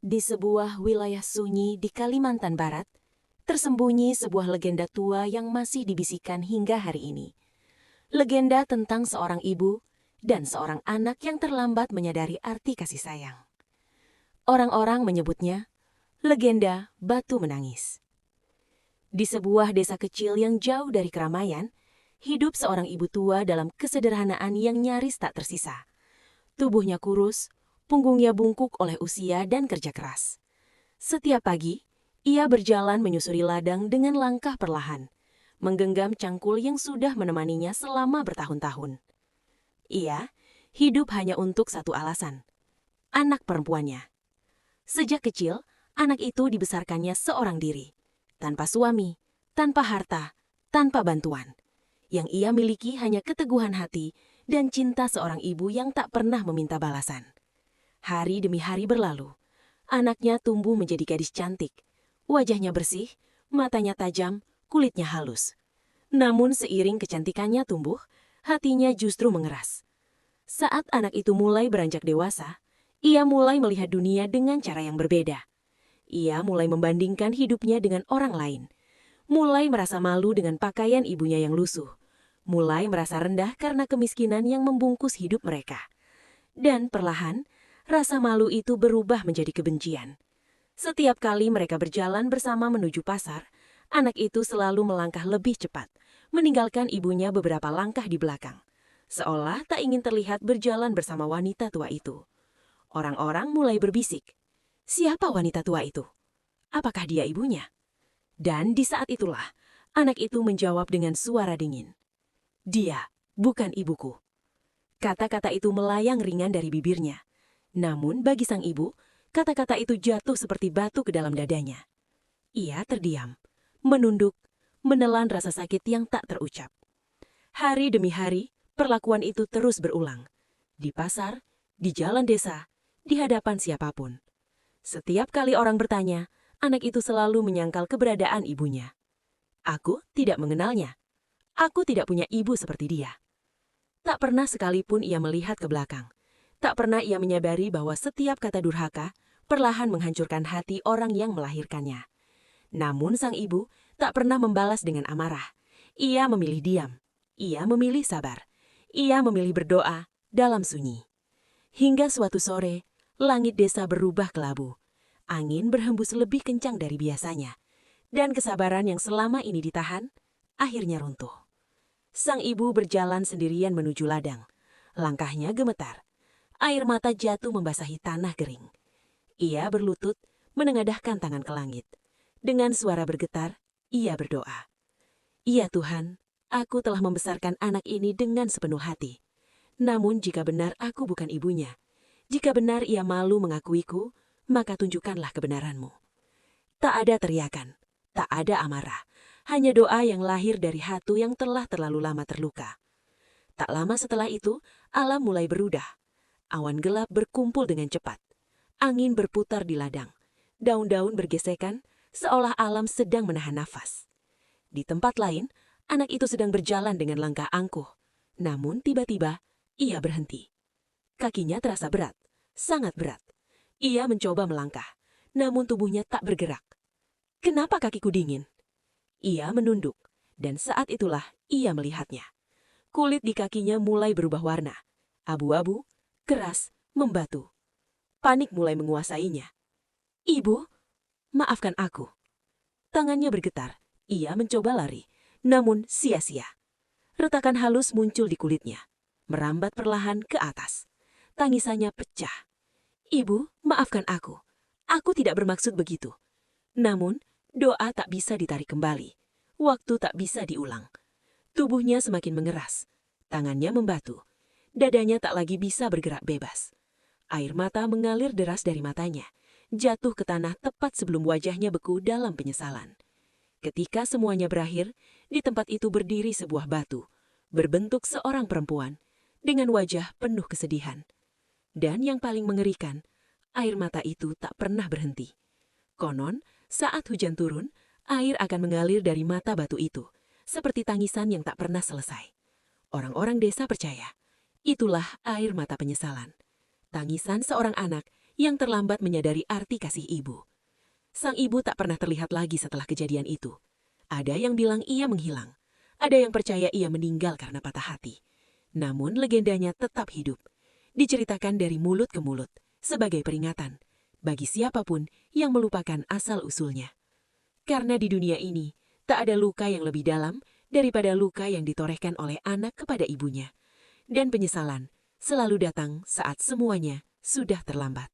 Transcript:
Di sebuah wilayah sunyi di Kalimantan Barat, tersembunyi sebuah legenda tua yang masih dibisikkan hingga hari ini. Legenda tentang seorang ibu dan seorang anak yang terlambat menyadari arti kasih sayang. Orang-orang menyebutnya legenda Batu Menangis. Di sebuah desa kecil yang jauh dari keramaian, hidup seorang ibu tua dalam kesederhanaan yang nyaris tak tersisa. Tubuhnya kurus, punggungnya bungkuk oleh usia dan kerja keras. Setiap pagi, ia berjalan menyusuri ladang dengan langkah perlahan, menggenggam cangkul yang sudah menemaninya selama bertahun-tahun. Ia hidup hanya untuk satu alasan, anak perempuannya. Sejak kecil, anak itu dibesarkannya seorang diri, tanpa suami, tanpa harta, tanpa bantuan. Yang ia miliki hanya keteguhan hati dan cinta seorang ibu yang tak pernah meminta balasan. Hari demi hari berlalu, anaknya tumbuh menjadi gadis cantik. Wajahnya bersih, matanya tajam, kulitnya halus. Namun seiring kecantikannya tumbuh, hatinya justru mengeras. Saat anak itu mulai beranjak dewasa, ia mulai melihat dunia dengan cara yang berbeda. Ia mulai membandingkan hidupnya dengan orang lain. Mulai merasa malu dengan pakaian ibunya yang lusuh. Mulai merasa rendah karena kemiskinan yang membungkus hidup mereka. Dan perlahan, rasa malu itu berubah menjadi kebencian. Setiap kali mereka berjalan bersama menuju pasar, anak itu selalu melangkah lebih cepat, meninggalkan ibunya beberapa langkah di belakang. Seolah tak ingin terlihat berjalan bersama wanita tua itu. Orang-orang mulai berbisik, siapa wanita tua itu? Apakah dia ibunya? Dan di saat itulah, anak itu menjawab dengan suara dingin. Dia bukan ibuku. Kata-kata itu melayang ringan dari bibirnya. Namun bagi sang ibu, kata-kata itu jatuh seperti batu ke dalam dadanya. Ia terdiam, menunduk, menelan rasa sakit yang tak terucap. Hari demi hari, perlakuan itu terus berulang. Di pasar, di jalan desa, di hadapan siapapun. Setiap kali orang bertanya, anak itu selalu menyangkal keberadaan ibunya. Aku tidak mengenalnya. Aku tidak punya ibu seperti dia. Tak pernah sekalipun ia melihat ke belakang. Tak pernah ia menyadari bahwa setiap kata durhaka perlahan menghancurkan hati orang yang melahirkannya. Namun sang ibu tak pernah membalas dengan amarah. Ia memilih diam. Ia memilih sabar. Ia memilih berdoa dalam sunyi. Hingga suatu sore, langit desa berubah kelabu. Angin berhembus lebih kencang dari biasanya. Dan kesabaran yang selama ini ditahan, akhirnya runtuh. Sang ibu berjalan sendirian menuju ladang. Langkahnya gemetar. Air mata jatuh membasahi tanah kering. Ia berlutut, menengadahkan tangan ke langit. Dengan suara bergetar, ia berdoa. Ya Tuhan, aku telah membesarkan anak ini dengan sepenuh hati. Namun jika benar aku bukan ibunya, jika benar ia malu mengakuiku, maka tunjukkanlah kebenaran-Mu. Tak ada teriakan, tak ada amarah. Hanya doa yang lahir dari hati yang telah terlalu lama terluka. Tak lama setelah itu, alam mulai berudah. Awan gelap berkumpul dengan cepat. Angin berputar di ladang. Daun-daun bergesekan, seolah alam sedang menahan nafas. Di tempat lain, anak itu sedang berjalan dengan langkah angkuh. Namun tiba-tiba, ia berhenti. Kakinya terasa berat, sangat berat. Ia mencoba melangkah, namun tubuhnya tak bergerak. Kenapa kakiku dingin? Ia menunduk, dan saat itulah ia melihatnya. Kulit di kakinya mulai berubah warna. Abu-abu, keras, membatu. Panik mulai menguasainya. Ibu, maafkan aku. Tangannya bergetar. Ia mencoba lari, namun sia-sia. Retakan halus muncul di kulitnya, merambat perlahan ke atas. Tangisannya pecah. Ibu, maafkan aku. Aku tidak bermaksud begitu. Namun, doa tak bisa ditarik kembali. Waktu tak bisa diulang. Tubuhnya semakin mengeras. Tangannya membatu. Dadanya tak lagi bisa bergerak bebas. Air mata mengalir deras dari matanya. Jatuh ke tanah tepat sebelum wajahnya beku dalam penyesalan. Ketika semuanya berakhir, di tempat itu berdiri sebuah batu. Berbentuk seorang perempuan. Dengan wajah penuh kesedihan. Dan yang paling mengerikan, air mata itu tak pernah berhenti. Konon, saat hujan turun, air akan mengalir dari mata batu itu, seperti tangisan yang tak pernah selesai. Orang-orang desa percaya, itulah air mata penyesalan. Tangisan seorang anak yang terlambat menyadari arti kasih ibu. Sang ibu tak pernah terlihat lagi setelah kejadian itu. Ada yang bilang ia menghilang. Ada yang percaya ia meninggal karena patah hati. Namun legendanya tetap hidup. Diceritakan dari mulut ke mulut sebagai peringatan bagi siapapun yang melupakan asal-usulnya. Karena di dunia ini, tak ada luka yang lebih dalam daripada luka yang ditorehkan oleh anak kepada ibunya. Dan penyesalan selalu datang saat semuanya sudah terlambat.